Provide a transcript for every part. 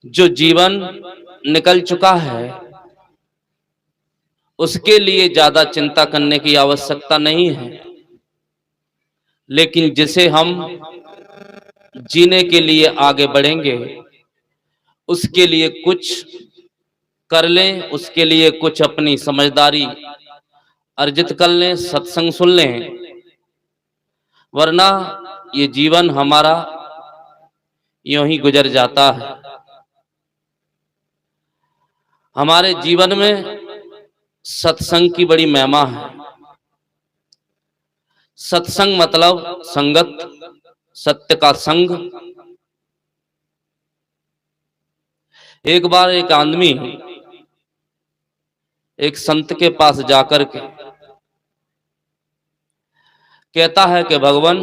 जो जीवन निकल चुका है उसके लिए ज्यादा चिंता करने की आवश्यकता नहीं है, लेकिन जिसे हम जीने के लिए आगे बढ़ेंगे उसके लिए कुछ कर लें, उसके लिए कुछ अपनी समझदारी अर्जित कर लें, सत्संग सुन लें, वरना ये जीवन हमारा यूं ही गुजर जाता है। हमारे जीवन में सत्संग की बड़ी महिमा है। सत्संग मतलब संगत, सत्य का संग। एक बार एक आदमी एक संत के पास जाकर के कहता है कि भगवान,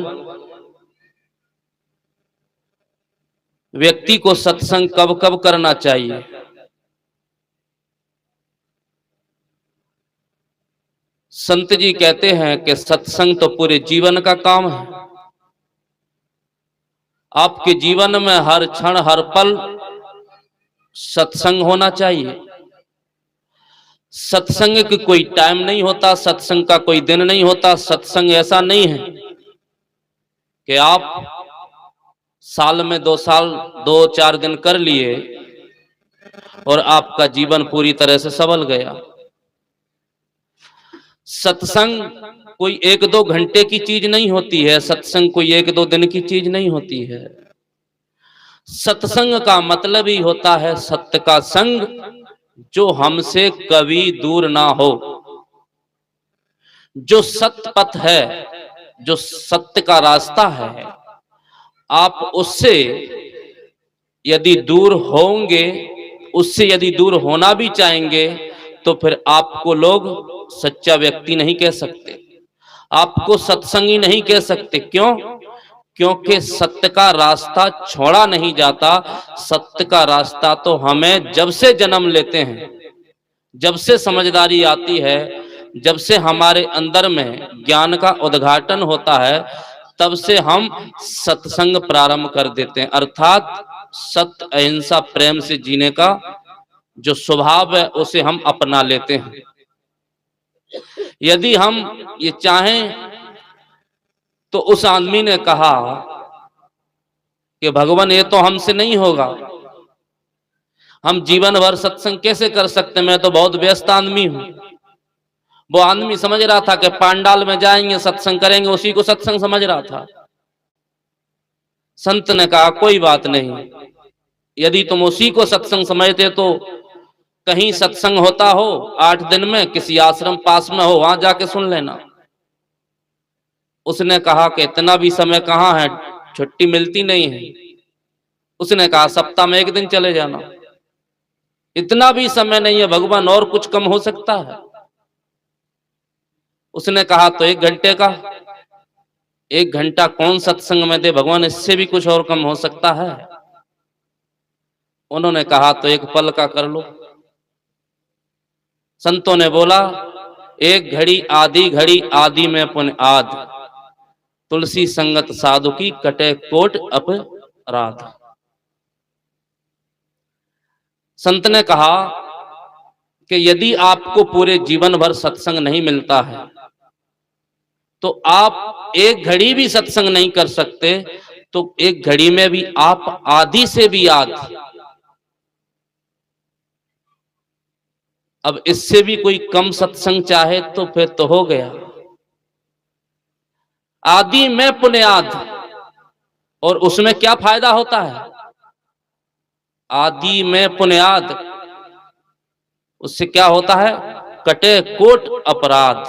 व्यक्ति को सत्संग कब कब करना चाहिए? संत जी कहते हैं कि सत्संग तो पूरे जीवन का काम है। आपके जीवन में हर क्षण हर पल सत्संग होना चाहिए। सत्संग की कोई टाइम नहीं होता, सत्संग का कोई दिन नहीं होता। सत्संग ऐसा नहीं है कि आप साल में 2 साल 2-4 दिन कर लिए और आपका जीवन पूरी तरह से संभल गया। सत्संग कोई 1-2 घंटे की चीज नहीं होती है, सत्संग कोई 1-2 दिन की चीज नहीं होती है। सत्संग का मतलब ही होता है सत्य का संग, जो हमसे कभी दूर ना हो। जो सत्य पथ है, जो सत्य का रास्ता है, आप उससे यदि दूर होंगे, उससे यदि दूर होना भी चाहेंगे तो फिर आपको लोग सच्चा व्यक्ति नहीं कह सकते, आपको सत्संगी नहीं कह सकते। क्यों? क्योंकि सत्य का रास्ता छोड़ा नहीं जाता। सत्य का रास्ता तो हमें जब से जन्म लेते हैं, जब से समझदारी आती है, जब से हमारे अंदर में ज्ञान का उद्घाटन होता है, तब से हम सत्संग प्रारंभ कर देते हैं। अर्थात सत्य, अहिंसा, प्रेम से जीने का जो स्वभाव है उसे हम अपना लेते हैं। यदि हम ये चाहें तो उस आदमी ने कहा कि भगवान, ये तो हमसे नहीं होगा, हम जीवन भर सत्संग कैसे कर सकते, मैं तो बहुत व्यस्त आदमी हूं। वो आदमी समझ रहा था कि पांडाल में जाएंगे सत्संग करेंगे, उसी को सत्संग समझ रहा था। संत ने कहा कोई बात नहीं, यदि तुम उसी को सत्संग समझते तो कहीं सत्संग होता हो 8 दिन में, किसी आश्रम पास में हो, वहां जाके सुन लेना। उसने कहा कि इतना भी समय कहाँ है, छुट्टी मिलती नहीं है। उसने कहा सप्ताह में 1 दिन चले जाना। इतना भी समय नहीं है भगवान, और कुछ कम हो सकता है? उसने कहा तो 1 घंटे का। 1 घंटा कौन सत्संग में दे भगवान, इससे भी कुछ और कम हो सकता है? उन्होंने कहा तो 1 पल का कर लो। संतों ने बोला 1 घड़ी आधी घड़ी, आदि में पुन आध, तुलसी संगत साधु की कटे कोट अपराध। संत ने कहा कि यदि आपको पूरे जीवन भर सत्संग नहीं मिलता है तो आप 1 घड़ी भी सत्संग नहीं कर सकते, तो 1 घड़ी में भी आप आधी से भी आधी, अब इससे भी कोई कम सत्संग चाहे तो फिर तो हो गया। आदि में पुण्याद, और उसमें क्या फायदा होता है? आदि में पुण्याद, उससे क्या होता है? कटे कोट अपराध।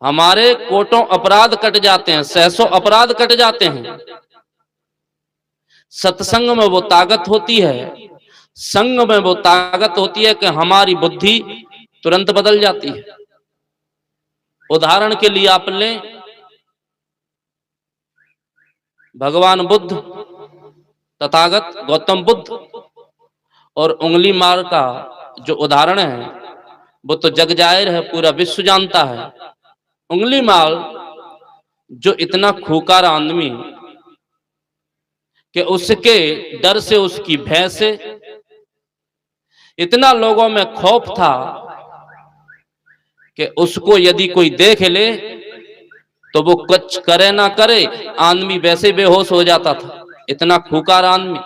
हमारे कोटों अपराध कट जाते हैं, सहसों अपराध कट जाते हैं। सत्संग में वो ताकत होती है, संग में वो ताकत होती है कि हमारी बुद्धि तुरंत बदल जाती है। उदाहरण के लिए आप लें, भगवान बुद्ध, तथागत गौतम बुद्ध और उंगली मार का जो उदाहरण है वो तो जग जाहिर है, पूरा विश्व जानता है। उंगली मार जो इतना खूंखार आदमी, कि उसके डर से, उसकी भय से इतना लोगों में खौफ था कि उसको यदि कोई देख ले तो वो कुछ करे ना करे, आदमी वैसे बेहोश हो जाता था। इतना खूंखार आदमी।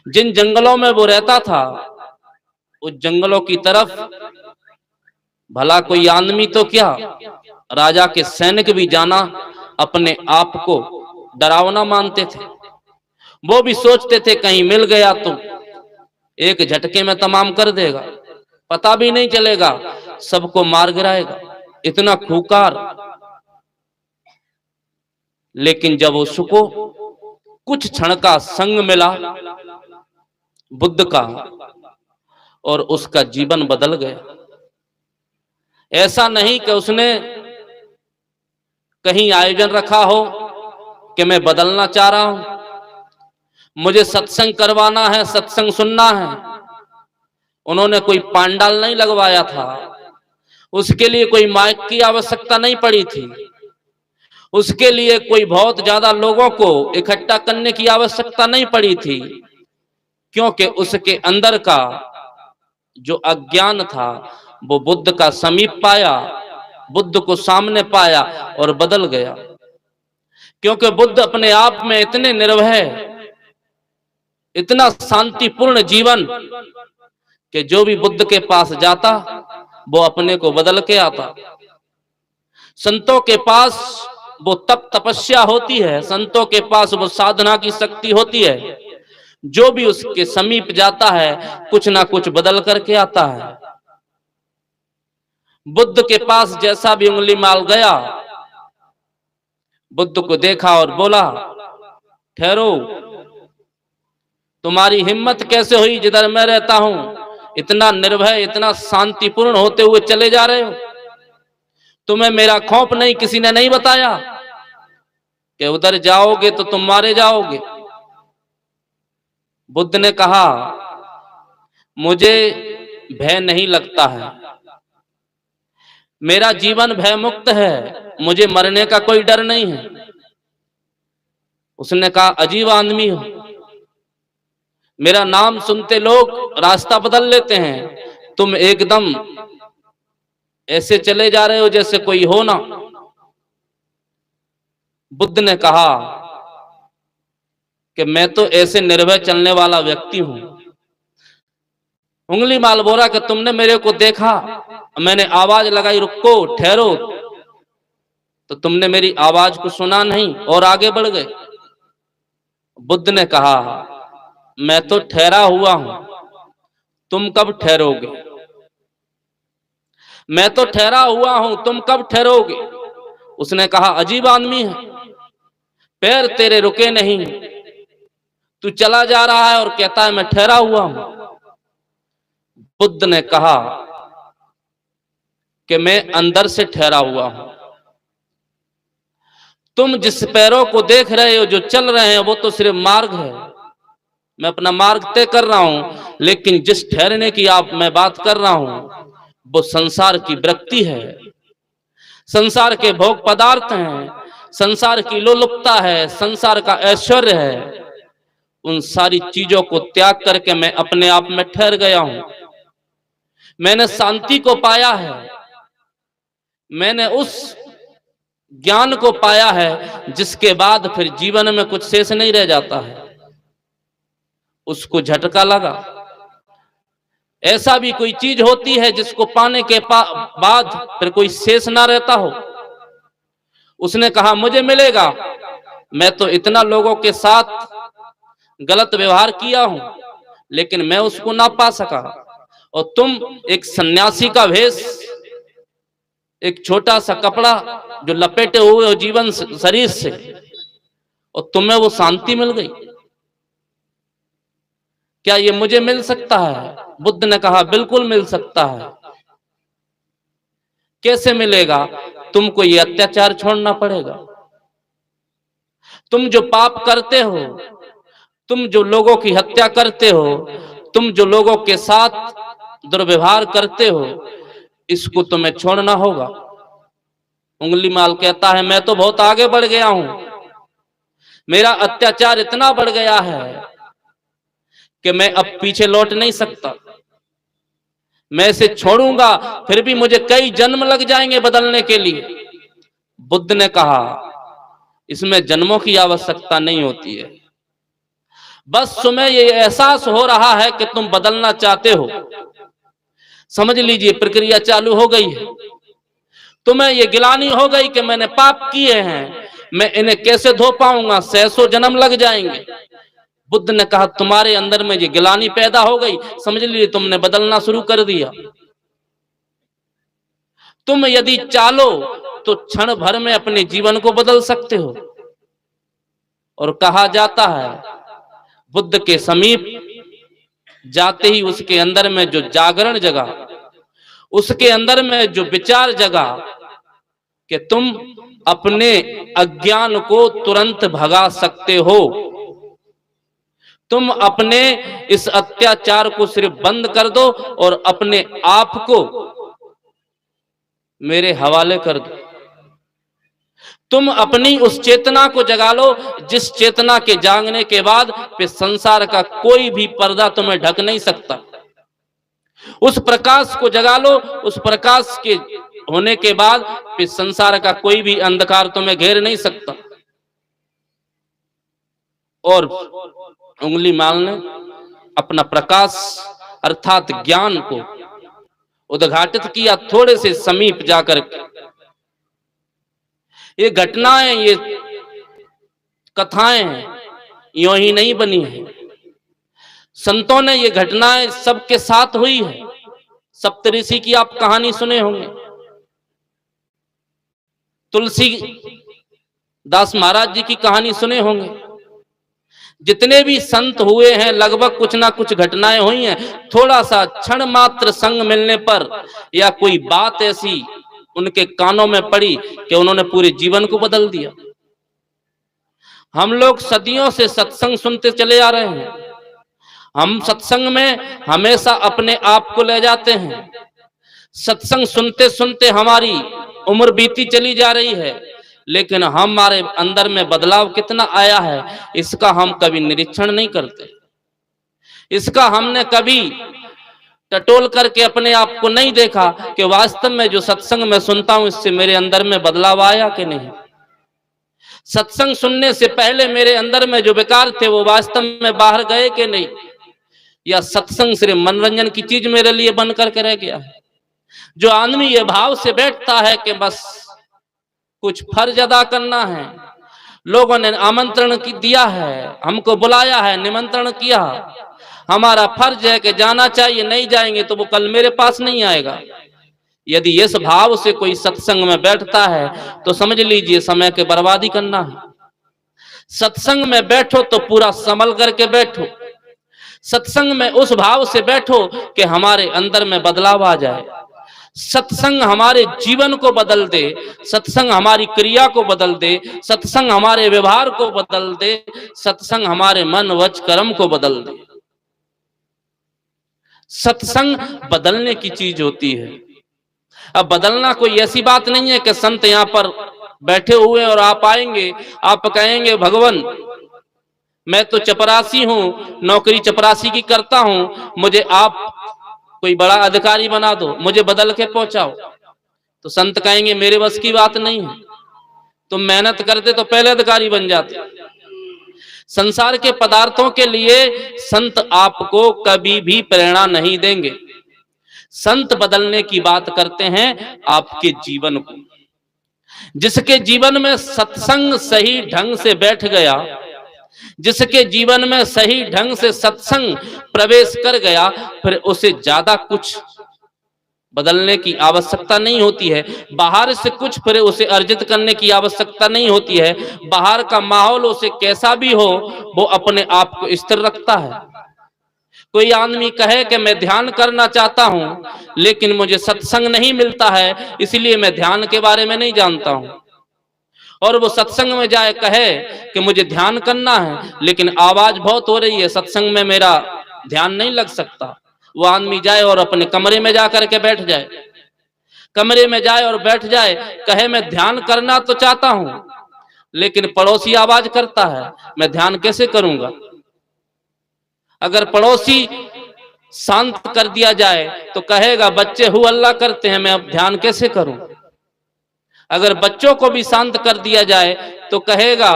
जिन जंगलों में वो रहता था, उस जंगलों की तरफ भला कोई आदमी तो क्या, राजा के सैनिक भी जाना अपने आप को डरावना मानते थे। वो भी सोचते थे कहीं मिल गया तो एक झटके में तमाम कर देगा, पता भी नहीं चलेगा, सबको मार गिराएगा। इतना खूंखार। लेकिन जब उसको कुछ क्षण का संग मिला बुद्ध का, और उसका जीवन बदल गया। ऐसा नहीं कि उसने कहीं आयोजन रखा हो कि मैं बदलना चाह रहा हूं, मुझे सत्संग करवाना है, सत्संग सुनना है। उन्होंने कोई पांडाल नहीं लगवाया था, उसके लिए कोई माइक की आवश्यकता नहीं पड़ी थी, उसके लिए कोई बहुत ज्यादा लोगों को इकट्ठा करने की आवश्यकता नहीं पड़ी थी, क्योंकि उसके अंदर का जो अज्ञान था वो बुद्ध का समीप पाया, बुद्ध को सामने पाया और बदल गया। क्योंकि बुद्ध अपने आप में इतने निर्भय, इतना शांतिपूर्ण जीवन कि जो भी बुद्ध के पास जाता वो अपने को बदल के आता। संतों के पास वो तप तपस्या होती है, संतों के पास वो साधना की शक्ति होती है। जो भी उसके समीप जाता है कुछ ना कुछ बदल करके आता है। बुद्ध के पास जैसा भी उंगली माल गया, बुद्ध को देखा और बोला, ठहरो, तुम्हारी हिम्मत कैसे हुई जिधर मैं रहता हूं इतना निर्भय, इतना शांतिपूर्ण होते हुए चले जा रहे हो? तुम्हें मेरा खौफ नहीं, किसी ने नहीं बताया कि उधर जाओगे तो तुम मारे जाओगे? बुद्ध ने कहा, मुझे भय नहीं लगता है, मेरा जीवन भय मुक्त है, मुझे मरने का कोई डर नहीं है। उसने कहा, अजीब आदमी हो, मेरा नाम सुनते लोग रास्ता बदल लेते हैं, तुम एकदम ऐसे चले जा रहे हो जैसे कोई हो ना। बुद्ध ने कहा कि मैं तो ऐसे निर्भय चलने वाला व्यक्ति हूं। उंगली माल बोला कि तुमने मेरे को देखा, मैंने आवाज लगाई, रुको, ठहरो, तो तुमने मेरी आवाज को सुना नहीं और आगे बढ़ गए। बुद्ध ने कहा, मैं तो ठहरा हुआ हूं, तुम कब ठहरोगे? मैं तो ठहरा हुआ हूं, तुम कब ठहरोगे? उसने कहा, अजीब आदमी है, पैर तेरे रुके नहीं, तू चला जा रहा है और कहता है मैं ठहरा हुआ हूं। बुद्ध ने कहा कि मैं अंदर से ठहरा हुआ हूं, तुम जिस पैरों को देख रहे हो जो चल रहे हैं वो तो सिर्फ मार्ग है, मैं अपना मार्ग तय कर रहा हूं, लेकिन जिस ठहरने की मैं बात कर रहा हूं वो संसार की वृत्ति है, संसार के भोग पदार्थ हैं, संसार की लोलुपता है, संसार का ऐश्वर्य है। उन सारी चीजों को त्याग करके मैं अपने आप में ठहर गया हूं। मैंने शांति को पाया है, मैंने उस ज्ञान को पाया है जिसके बाद फिर जीवन में कुछ शेष नहीं रह जाता है। उसको झटका लगा। ऐसा भी कोई चीज होती है जिसको पाने के बाद फिर कोई शेष ना रहता हो? उसने कहा, मुझे मिलेगा, मैं तो इतना लोगों के साथ गलत व्यवहार किया हूं लेकिन मैं उसको ना पा सका, और तुम एक सन्यासी का वेश, एक छोटा सा कपड़ा जो लपेटे हुए हो जीवन शरीर से, और तुम्हें वो शांति मिल गई, क्या ये मुझे मिल सकता है? बुद्ध ने कहा, बिल्कुल मिल सकता है। कैसे मिलेगा? तुमको ये अत्याचार छोड़ना पड़ेगा। तुम जो पाप करते हो, तुम जो लोगों की हत्या करते हो, तुम जो लोगों के साथ दुर्व्यवहार करते हो, इसको तुम्हें छोड़ना होगा। उंगली माल कहता है, मैं तो बहुत आगे बढ़ गया हूं, मेरा अत्याचार इतना बढ़ गया है कि मैं अब पीछे लौट नहीं सकता। मैं इसे छोड़ूंगा फिर भी मुझे कई जन्म लग जाएंगे बदलने के लिए। बुद्ध ने कहा इसमें जन्मों की आवश्यकता नहीं होती है, बस तुम्हें ये एहसास हो रहा है कि तुम बदलना चाहते हो, समझ लीजिए प्रक्रिया चालू हो गई है। तुम्हें ये गिलानी हो गई कि मैंने पाप किए हैं, मैं इन्हें कैसे धो पाऊंगा, सैसों जन्म लग जाएंगे। बुद्ध ने कहा तुम्हारे अंदर में ये गिलानी पैदा हो गई, समझ लीजिए तुमने बदलना शुरू कर दिया। तुम यदि चालो तो क्षण भर में अपने जीवन को बदल सकते हो। और कहा जाता है बुद्ध के समीप जाते ही उसके अंदर में जो जागरण जगा, उसके अंदर में जो विचार जगा कि तुम अपने अज्ञान को तुरंत भगा सकते हो, तुम अपने इस अत्याचार को सिर्फ बंद कर दो और अपने आप को मेरे हवाले कर दो। तुम अपनी उस चेतना को जगा लो जिस चेतना के जागने के बाद फिर संसार का कोई भी पर्दा तुम्हें ढक नहीं सकता। उस प्रकाश को जगा लो, उस प्रकाश के होने के बाद फिर संसार का कोई भी अंधकार तुम्हें घेर नहीं सकता। और उंगली मालने अपना प्रकाश अर्थात ज्ञान को उद्घाटित किया थोड़े से समीप जाकर के। ये घटनाएं, ये कथाएं यूं ही नहीं बनी है, संतों ने ये घटनाएं सबके साथ हुई है। सप्तऋषि की आप कहानी सुने होंगे, तुलसी दास महाराज जी की कहानी सुने होंगे। जितने भी संत हुए हैं लगभग कुछ ना कुछ घटनाएं हुई हैं। थोड़ा सा क्षण मात्र संग मिलने पर या कोई बात ऐसी उनके कानों में पड़ी कि उन्होंने पूरे जीवन को बदल दिया। हम लोग सदियों से सत्संग सुनते चले आ रहे हैं, हम सत्संग में हमेशा अपने आप को ले जाते हैं। सत्संग सुनते सुनते हमारी उम्र बीती चली जा रही है, लेकिन हमारे अंदर में बदलाव कितना आया है इसका हम कभी निरीक्षण नहीं करते। इसका हमने कभी टटोल करके अपने आप को नहीं देखा कि वास्तव में जो सत्संग में सुनता हूं इससे मेरे अंदर में बदलाव आया कि नहीं। सत्संग सुनने से पहले मेरे अंदर में जो विकार थे वो वास्तव में बाहर गए कि नहीं, या सत्संग सिर्फ मनोरंजन की चीज मेरे लिए बन करके रह गया है। जो आदमी ये भाव से बैठता है कि बस कुछ फर्ज अदा करना है, लोगों ने आमंत्रण दिया है, हमको बुलाया है, निमंत्रण किया, हमारा फर्ज है कि जाना चाहिए, नहीं जाएंगे तो वो कल मेरे पास नहीं आएगा। यदि इस भाव से कोई सत्संग में बैठता है तो समझ लीजिए समय की बर्बादी करना है। सत्संग में बैठो तो पूरा संभल करके बैठो। सत्संग में उस भाव से बैठो कि हमारे अंदर में बदलाव आ जाए। सत्संग हमारे जीवन को बदल दे, सत्संग हमारी क्रिया को बदल दे, सत्संग हमारे व्यवहार को बदल दे, सत्संग हमारे मन वच कर्म को बदल दे। सत्संग बदलने की चीज होती है। अब बदलना कोई ऐसी बात नहीं है कि संत यहाँ पर बैठे हुए और आप आएंगे, आप कहेंगे भगवान मैं तो चपरासी हूं, नौकरी चपरासी की करता हूं, मुझे आप कोई बड़ा अधिकारी बना दो, मुझे बदल के पहुंचाओ। तो संत कहेंगे मेरे बस की बात नहीं है, तुम मेहनत करते तो पहले अधिकारी बन जाते। संसार के पदार्थों के लिए संत आपको कभी भी प्रेरणा नहीं देंगे। संत बदलने की बात करते हैं आपके जीवन को। जिसके जीवन में सत्संग सही ढंग से बैठ गया, जिसके जीवन में सही ढंग से सत्संग प्रवेश कर गया, फिर उसे ज्यादा कुछ बदलने की आवश्यकता नहीं होती है। बाहर से कुछ फिर उसे अर्जित करने की आवश्यकता नहीं होती है। बाहर का माहौल उसे कैसा भी हो वो अपने आप को स्थिर रखता है। कोई आदमी कहे कि मैं ध्यान करना चाहता हूं लेकिन मुझे सत्संग नहीं मिलता है इसलिए मैं ध्यान के बारे में नहीं जानता हूं, और वो सत्संग में जाए कहे कि मुझे ध्यान करना है लेकिन आवाज बहुत हो रही है, सत्संग में मेरा ध्यान नहीं लग सकता, वो आदमी जाए और अपने कमरे में जाकर के बैठ जाए, कमरे में जाए और बैठ जाए, कहे मैं ध्यान करना तो चाहता हूं लेकिन पड़ोसी आवाज करता है, मैं ध्यान कैसे करूंगा? अगर पड़ोसी शांत कर दिया जाए तो कहेगा बच्चे हु अल्लाह करते हैं, मैं अब ध्यान कैसे करूं? अगर बच्चों को भी शांत कर दिया जाए तो कहेगा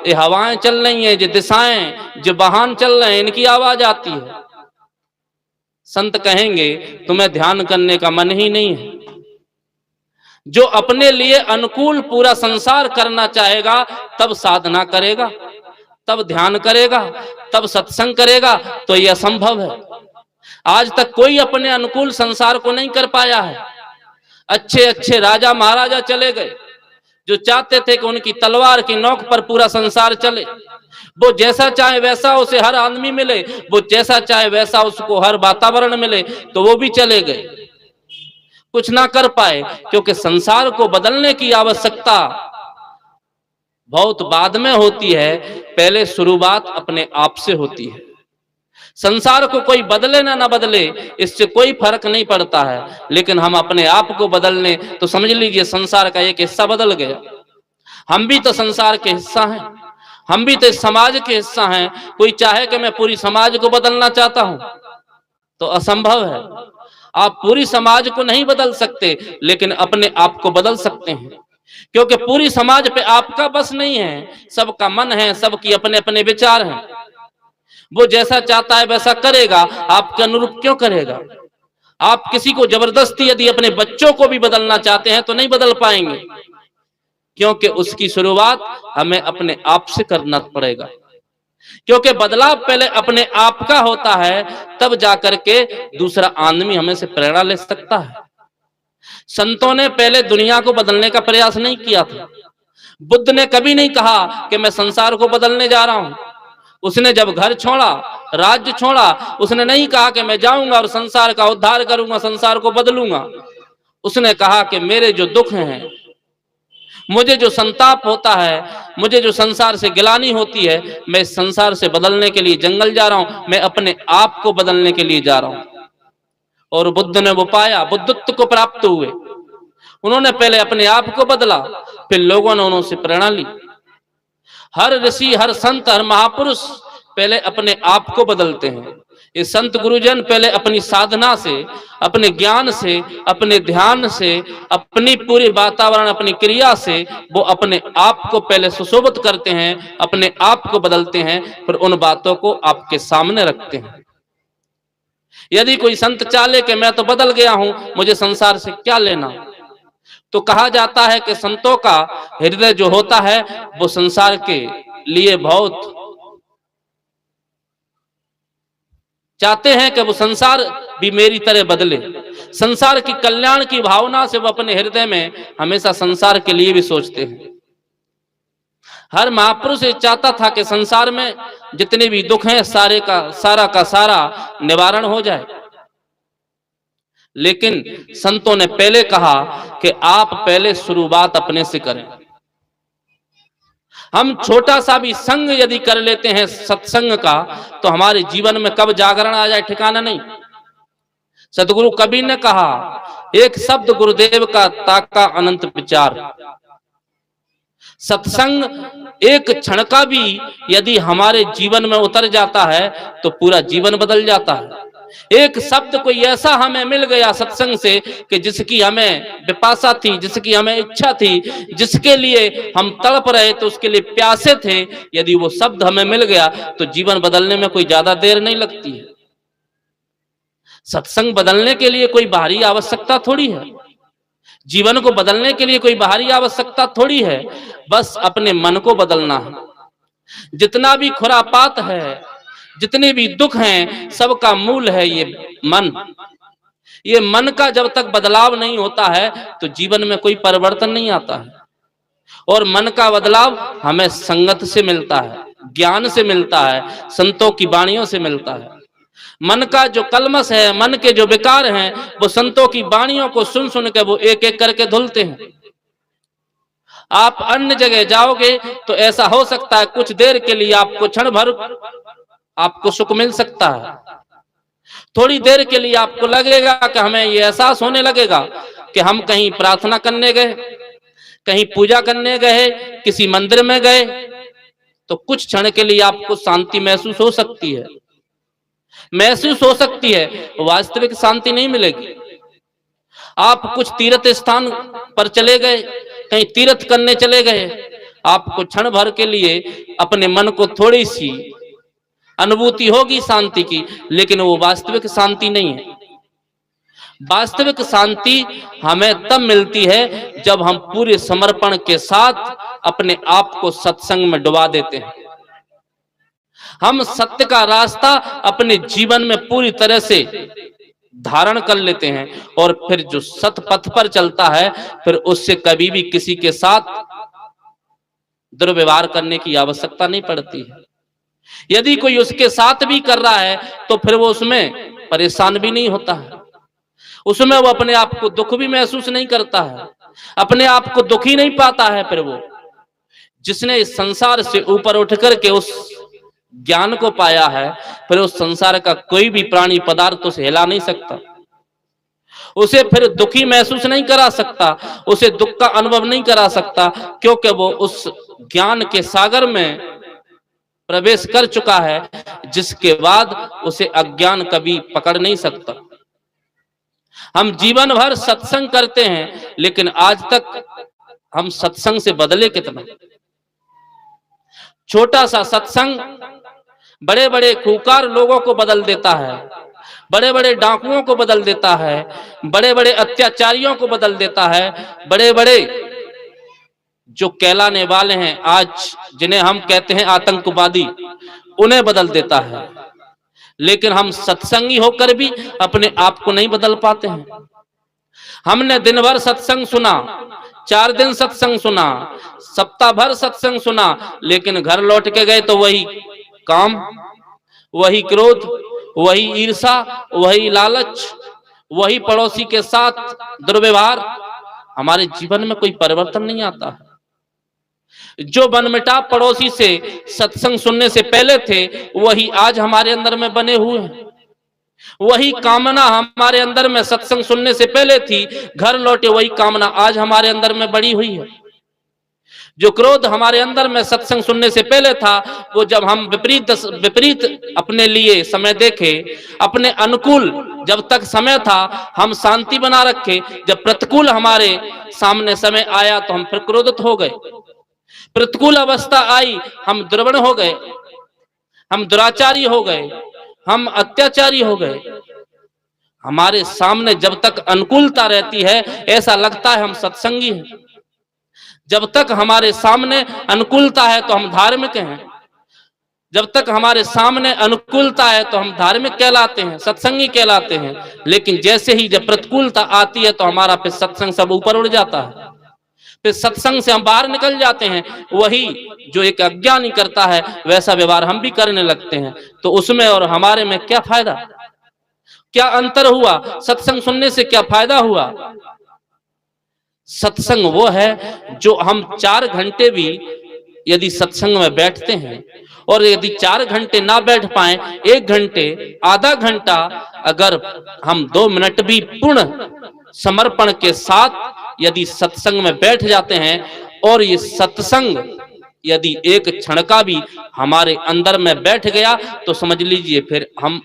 ये हवाएं चल रही हैं, जो दिशाएं, जो वाहन चल रहे हैं, इनकी आवाज आती है। संत कहेंगे तुम्हें ध्यान करने का मन ही नहीं है। जो अपने लिए अनुकूल पूरा संसार करना चाहेगा तब साधना करेगा, तब ध्यान करेगा, तब सत्संग करेगा, तो यह असंभव है। आज तक कोई अपने अनुकूल संसार को नहीं कर पाया है। अच्छे अच्छे राजा महाराजा चले गए जो चाहते थे कि उनकी तलवार की नोक पर पूरा संसार चले, वो जैसा चाहे वैसा उसे हर आदमी मिले, वो जैसा चाहे वैसा उसको हर वातावरण मिले, तो वो भी चले गए, कुछ ना कर पाए, क्योंकि संसार को बदलने की आवश्यकता बहुत बाद में होती है, पहले शुरुआत अपने आप से होती है। संसार को कोई बदले ना बदले, इससे कोई फर्क नहीं पड़ता है, लेकिन हम अपने आप को बदल लें तो समझ लीजिए संसार का एक हिस्सा बदल गया। हम भी तो संसार के हिस्सा हैं, हम भी तो इस समाज के हिस्सा हैं। कोई चाहे कि मैं पूरी समाज को बदलना चाहता हूं तो असंभव है। आप पूरी समाज को नहीं बदल सकते, लेकिन अपने आप को बदल सकते हैं, क्योंकि पूरी समाज पे आपका बस नहीं है, सबका मन है, सबकी अपने अपने विचार हैं। वो जैसा चाहता है वैसा करेगा, आपके अनुरूप क्यों करेगा? आप किसी को जबरदस्ती यदि अपने बच्चों को भी बदलना चाहते हैं तो नहीं बदल पाएंगे, क्योंकि उसकी शुरुआत हमें अपने आप से करना पड़ेगा। क्योंकि बदलाव पहले अपने आप का होता है, तब जाकर के दूसरा आदमी हमें से प्रेरणा ले सकता है। संतों ने पहले दुनिया को बदलने का प्रयास नहीं किया था। बुद्ध ने कभी नहीं कहा कि मैं संसार को बदलने जा रहा हूं। उसने जब घर छोड़ा, राज्य छोड़ा, उसने नहीं कहा कि मैं जाऊंगा और संसार का उद्धार करूंगा, संसार को बदलूंगा। उसने कहा कि मेरे जो दुख हैं, मुझे जो संताप होता है, मुझे जो संसार से गिलानी होती है, मैं इस संसार से बदलने के लिए जंगल जा रहा हूं, मैं अपने आप को बदलने के लिए जा रहा हूं। और बुद्ध ने वो पाया, बुद्धत्व को प्राप्त हुए। उन्होंने पहले अपने आप को बदला, फिर लोगों ने उन्होंने प्रेरणा ली। हर ऋषि, हर संत, हर महापुरुष पहले अपने आप को बदलते हैं। ये संत गुरुजन पहले अपनी साधना से, अपने ज्ञान से, अपने ध्यान से, अपनी पूरी वातावरण, अपनी क्रिया से वो अपने आप को पहले सुशोभित करते हैं, अपने आप को बदलते हैं, फिर उन बातों को आपके सामने रखते हैं। यदि कोई संत चाले कि मैं तो बदल गया हूं, मुझे संसार से क्या लेना, तो कहा जाता है कि संतों का हृदय जो होता है वो संसार के लिए बहुत चाहते हैं कि वो संसार भी मेरी तरह बदले। संसार की कल्याण की भावना से वो अपने हृदय में हमेशा संसार के लिए भी सोचते हैं। हर महापुरुष ये चाहता था कि संसार में जितने भी दुख हैं सारा का सारा निवारण हो जाए। लेकिन संतों ने पहले कहा कि आप पहले शुरुआत अपने से करें। हम छोटा सा भी संग यदि कर लेते हैं सत्संग का, तो हमारे जीवन में कब जागरण आ जाए ठिकाना नहीं। सतगुरु कबीर ने कहा, एक शब्द गुरुदेव का ताका अनंत विचार। सत्संग एक क्षण का भी यदि हमारे जीवन में उतर जाता है तो पूरा जीवन बदल जाता है। एक शब्द कोई ऐसा हमें मिल गया सत्संग से कि जिसकी हमें विपाशा थी, जिसकी हमें इच्छा थी, जिसके लिए हम तड़प रहे थे, उसके लिए प्यासे थे, यदि वो शब्द हमें मिल गया तो जीवन बदलने में कोई ज्यादा देर नहीं लगती है। सत्संग बदलने के लिए कोई बाहरी आवश्यकता थोड़ी है, जीवन को बदलने के लिए कोई बाहरी आवश्यकता थोड़ी है, बस अपने मन को बदलना है। जितना भी खुरापात है, जितने भी दुख हैं, सबका मूल है ये मन। ये मन का जब तक बदलाव नहीं होता है तो जीवन में कोई परिवर्तन नहीं आता है। और मन का बदलाव हमें संगत से मिलता है, ज्ञान से मिलता है, संतों की वाणियों से मिलता है। मन का जो कलमश है, मन के जो विकार हैं, वो संतों की वाणियों को सुन सुन के वो एक एक करके धुलते हैं। आप अन्य जगह जाओगे तो ऐसा हो सकता है कुछ देर के लिए आपको क्षण भर आपको सुख मिल सकता है। थोड़ी देर के लिए आपको लगेगा कि हमें ये एहसास होने लगेगा कि हम कहीं प्रार्थना करने गए, कहीं पूजा करने गए, किसी मंदिर में गए, तो कुछ क्षण के लिए आपको शांति महसूस हो सकती है, वास्तविक शांति नहीं मिलेगी। आप कुछ तीर्थ स्थान पर चले गए, कहीं तीर्थ करने चले गए, आपको क्षण भर के लिए अपने मन को थोड़ी सी अनुभूति होगी शांति की, लेकिन वो वास्तविक शांति नहीं है। वास्तविक शांति हमें तब मिलती है जब हम पूरे समर्पण के साथ अपने आप को सत्संग में डुबा देते हैं। हम सत्य का रास्ता अपने जीवन में पूरी तरह से धारण कर लेते हैं, और फिर जो सत पथ पर चलता है, फिर उससे कभी भी किसी के साथ दुर्व्यवहार करने की आवश्यकता नहीं पड़ती है। यदि कोई उसके साथ भी कर रहा है तो फिर वो उसमें परेशान भी नहीं होता है, उसमें वो अपने आप को दुख भी महसूस नहीं करता है, अपने आप को दुखी नहीं पाता है। फिर वो जिसने इस संसार से ऊपर उठ करके उस ज्ञान को पाया है, फिर उस संसार का कोई भी प्राणी पदार्थ उसे हिला नहीं सकता, उसे फिर दुखी महसूस नहीं करा सकता, उसे दुख का अनुभव नहीं करा सकता, क्योंकि वो उस ज्ञान के सागर में प्रवेश कर चुका है, जिसके बाद उसे अज्ञान कभी पकड़ नहीं सकता। हम जीवन भर सत्संग करते हैं, लेकिन आज तक हम सत्संग से बदले कितना? छोटा सा सत्संग बड़े बड़े खूंखार लोगों को बदल देता है, बड़े बड़े डाकुओं को बदल देता है, बड़े बड़े अत्याचारियों को बदल देता है, बड़े बड़े जो कहलाने वाले हैं आज, जिन्हें हम कहते हैं आतंकवादी, उन्हें बदल देता है। लेकिन हम सत्संगी होकर भी अपने आप को नहीं बदल पाते हैं। हमने दिन भर सत्संग सुना, 4 दिन सत्संग सुना, सप्ताह भर सत्संग सुना, लेकिन घर लौट के गए तो वही काम, वही क्रोध, वही ईर्षा, वही लालच, वही पड़ोसी के साथ दुर्व्यवहार। हमारे जीवन में कोई परिवर्तन नहीं आता है। जो बनमिटाव पड़ोसी से सत्संग सुनने से पहले थे, वही आज हमारे अंदर में बने हुए हैं। वही कामना हमारे अंदर में सत्संग सुनने से पहले थी, घर लौटे वही कामना आज हमारे अंदर में बड़ी हुई है। जो क्रोध हमारे अंदर में सत्संग सुनने से पहले था, वो जब हम विपरीत अपने लिए समय देखे, अपने अनुकूल जब तक समय था हम शांति बना रखे, जब प्रतिकूल हमारे सामने समय आया तो हम फिर क्रोधित हो गए। प्रतिकूल अवस्था आई, हम दुर्बल हो गए, हम दुराचारी हो गए, हम अत्याचारी हो गए। हमारे सामने जब तक अनुकूलता रहती है, ऐसा लगता है हम सत्संगी हैं। जब तक हमारे सामने अनुकूलता है तो हम धार्मिक हैं, जब तक हमारे सामने अनुकूलता है तो हम धार्मिक कहलाते हैं, सत्संगी कहलाते हैं। लेकिन जैसे ही जब प्रतिकूलता आती है तो हमारा फिर सत्संग सब ऊपर उड़ जाता है, फिर सत्संग से हम बाहर निकल जाते हैं। वही जो एक अज्ञानी करता है वैसा व्यवहार हम भी करने लगते हैं। तो उसमें और हमारे में क्या फायदा, क्या अंतर हुआ? सत्संग सुनने से क्या फायदा हुआ? सत्संग वो है जो हम 4 घंटे भी यदि सत्संग में बैठते हैं, और यदि 4 घंटे ना बैठ पाए, 1 घंटे, आधा घंटा अगर हम 2 मिनट भी पूर्ण समर्पण के साथ यदि सत्संग में बैठ जाते हैं, और ये सत्संग यदि एक क्षण का भी हमारे अंदर में बैठ गया, तो समझ लीजिए फिर हम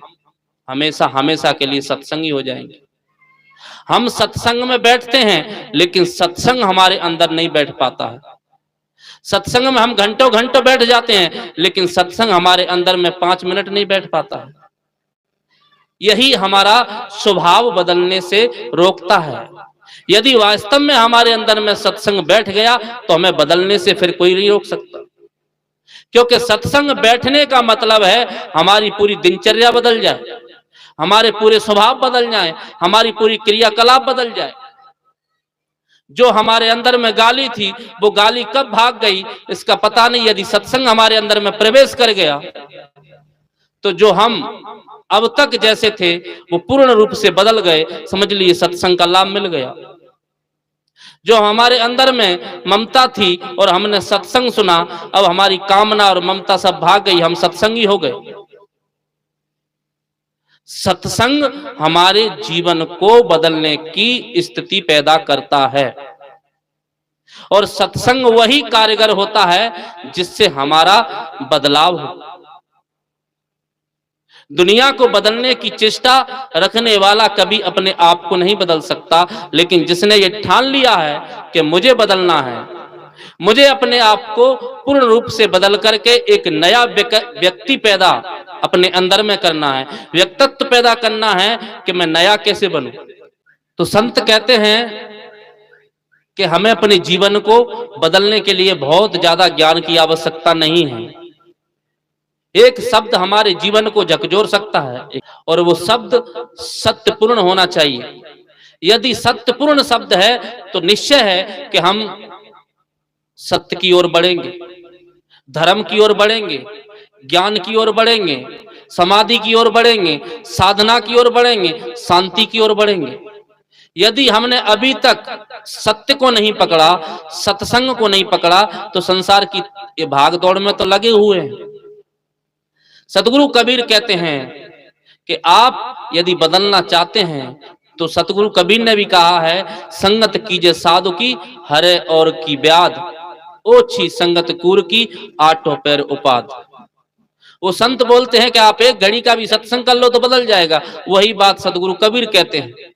हमेशा हमेशा के लिए सत्संगी हो जाएंगे। हम सत्संग में बैठते हैं, लेकिन सत्संग हमारे अंदर नहीं बैठ पाता है। सत्संग में हम घंटों घंटों बैठ जाते हैं, लेकिन सत्संग हमारे अंदर में 5 मिनट नहीं बैठ पाता है। यही हमारा स्वभाव बदलने से रोकता है। यदि वास्तव में हमारे अंदर में सत्संग बैठ गया तो हमें बदलने से फिर कोई नहीं रोक सकता, क्योंकि सत्संग बैठने का मतलब है हमारी पूरी दिनचर्या बदल जाए, हमारे पूरे स्वभाव बदल जाए, हमारी पूरी क्रियाकलाप बदल जाए। जो हमारे अंदर में गाली थी, वो गाली कब भाग गई इसका पता नहीं। यदि सत्संग हमारे अंदर में प्रवेश कर गया तो जो हम अब तक जैसे थे वो पूर्ण रूप से बदल गए, समझ लीजिए सत्संग का लाभ मिल गया। जो हमारे अंदर में ममता थी और हमने सत्संग सुना, अब हमारी कामना और ममता सब भाग गई, हम सत्संगी हो गए। सत्संग हमारे जीवन को बदलने की स्थिति पैदा करता है। और सत्संग वही कारगर होता है जिससे हमारा बदलाव हो। दुनिया को बदलने की चेष्टा रखने वाला कभी अपने आप को नहीं बदल सकता, लेकिन जिसने ये ठान लिया है कि मुझे बदलना है, मुझे अपने आप को पूर्ण रूप से बदल करके एक नया व्यक्ति पैदा अपने अंदर में करना है, व्यक्तित्व पैदा करना है कि मैं नया कैसे बनूं। तो संत कहते हैं कि हमें अपने जीवन को बदलने के लिए बहुत ज्यादा ज्ञान की आवश्यकता नहीं है। एक शब्द हमारे जीवन को झकझोर सकता है और वो शब्द सत्यपूर्ण होना चाहिए। यदि सत्यपूर्ण शब्द है तो निश्चय है कि हम सत्य की ओर बढ़ेंगे, धर्म की ओर बढ़ेंगे, ज्ञान की ओर बढ़ेंगे, समाधि की ओर बढ़ेंगे, साधना की ओर बढ़ेंगे, शांति की ओर बढ़ेंगे। यदि हमने अभी तक सत्य को नहीं पकड़ा, सत्संग को नहीं पकड़ा, तो संसार की ये भाग दौड़ में तो लगे हुए हैं। सतगुरु कबीर कहते हैं कि आप यदि बदलना चाहते हैं तो सतगुरु कबीर ने भी कहा है, संगत कीजिए साधु की हरे और की ब्याद, ओछी संगत कूर की आठों पैर उपाद। वो संत बोलते हैं कि आप एक घड़ी का भी सत्संग कर लो तो बदल जाएगा। वही बात सतगुरु कबीर कहते हैं।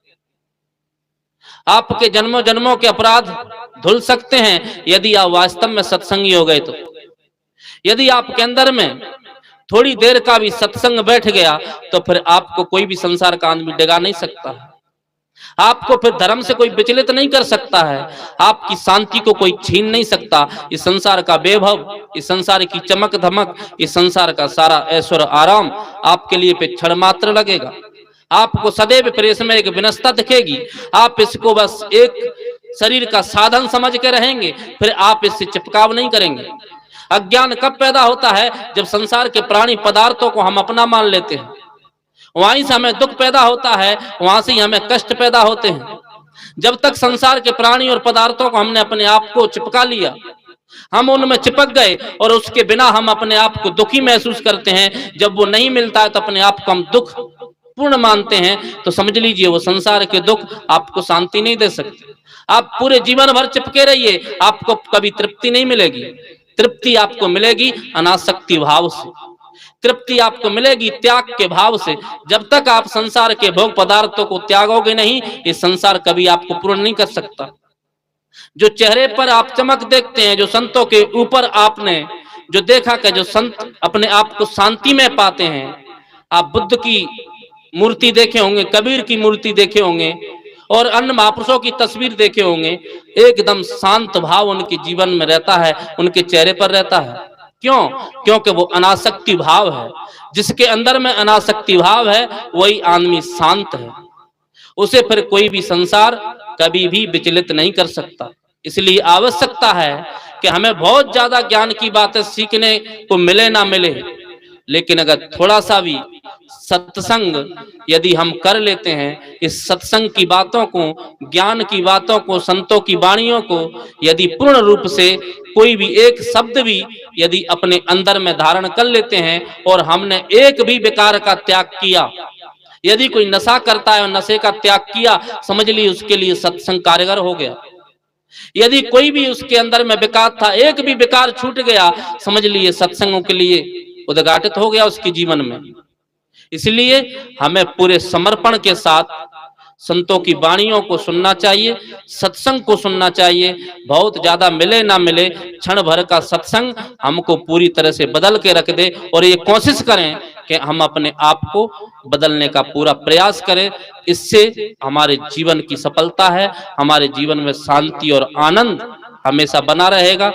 आपके जन्मों जन्मों के अपराध धुल सकते हैं यदि आप वास्तव में सत्संगी हो गए तो। यदि आपके अंदर में थोड़ी देर का भी सत्संग बैठ गया तो फिर आपको कोई भी संसार का आदमी डगा नहीं सकता है। आपको फिर धर्म से कोई विचलित नहीं कर सकता है। आपकी शांति को कोई छीन नहीं सकता। इस संसार का वैभव, इस संसार की चमक धमक, इस संसार का सारा ऐश्वर्य आराम आपके लिए पे क्षण मात्र लगेगा। आपको सदैव प्रेस में एक विनस्ता दिखेगी। आप इसको बस एक शरीर का साधन समझ के रहेंगे, फिर आप इससे चिपकाव नहीं करेंगे। अज्ञान कब पैदा होता है? जब संसार के प्राणी पदार्थों को हम अपना मान लेते हैं, वहीं से हमें दुख पैदा होता है, वहां से ही हमें कष्ट पैदा होते हैं। जब तक संसार के प्राणी और पदार्थों को हमने अपने आप को चिपका लिया, हम उनमें चिपक गए और उसके बिना हम अपने आप को दुखी महसूस करते हैं। जब वो नहीं मिलता है तो अपने आप को हम दुख पूर्ण मानते हैं, तो समझ लीजिए वो संसार के दुख आपको शांति नहीं दे सकते। आप पूरे जीवन भर चिपके रहिए, आपको कभी तृप्ति नहीं मिलेगी। तृप्ति आपको मिलेगी अनासक्ति भाव से, तृप्ति आपको मिलेगी त्याग के भाव से। जब तक आप संसार के भोग पदार्थों को त्यागोगे नहीं, ये संसार कभी आपको पूर्ण नहीं कर सकता। जो चेहरे पर आप चमक देखते हैं, जो संतों के ऊपर आपने जो देखा कि जो संत अपने आप को शांति में पाते हैं, आप बुद्ध की मूर्ति देखे होंगे, कबीर की मूर्ति देखे होंगे और अन्य महापुरुषों की तस्वीर देखे होंगे, एकदम शांत भाव उनके जीवन में रहता है, उनके चेहरे पर रहता है। क्यों? क्योंकि वो अनासक्ति भाव है। जिसके अंदर में अनासक्ति भाव है वही आदमी शांत है। उसे फिर कोई भी संसार कभी भी विचलित नहीं कर सकता। इसलिए आवश्यकता है कि हमें बहुत ज्यादा ज्ञान की बातें सीखने को मिले ना मिले, लेकिन अगर थोड़ा सा भी सत्संग यदि हम कर लेते हैं, इस सत्संग की बातों को, ज्ञान की बातों को, संतों की वाणियों को यदि पूर्ण रूप से कोई भी एक शब्द भी यदि अपने अंदर में धारण कर लेते हैं और हमने एक भी विकार का त्याग किया, यदि कोई नशा करता है और नशे का त्याग किया, समझ लीजिए उसके लिए सत्संग कारगर हो गया। यदि कोई भी उसके अंदर में विकार था, एक भी विकार छूट गया, समझ लीजिए सत्संगों के लिए उद्घाटित हो गया उसके जीवन में। इसलिए हमें पूरे समर्पण के साथ संतों की वाणियों को सुनना चाहिए, सत्संग को सुनना चाहिए। बहुत ज्यादा मिले ना मिले, क्षण भर का सत्संग हमको पूरी तरह से बदल के रख दे। और ये कोशिश करें कि हम अपने आप को बदलने का पूरा प्रयास करें। इससे हमारे जीवन की सफलता है, हमारे जीवन में शांति और आनंद हमेशा बना रहेगा।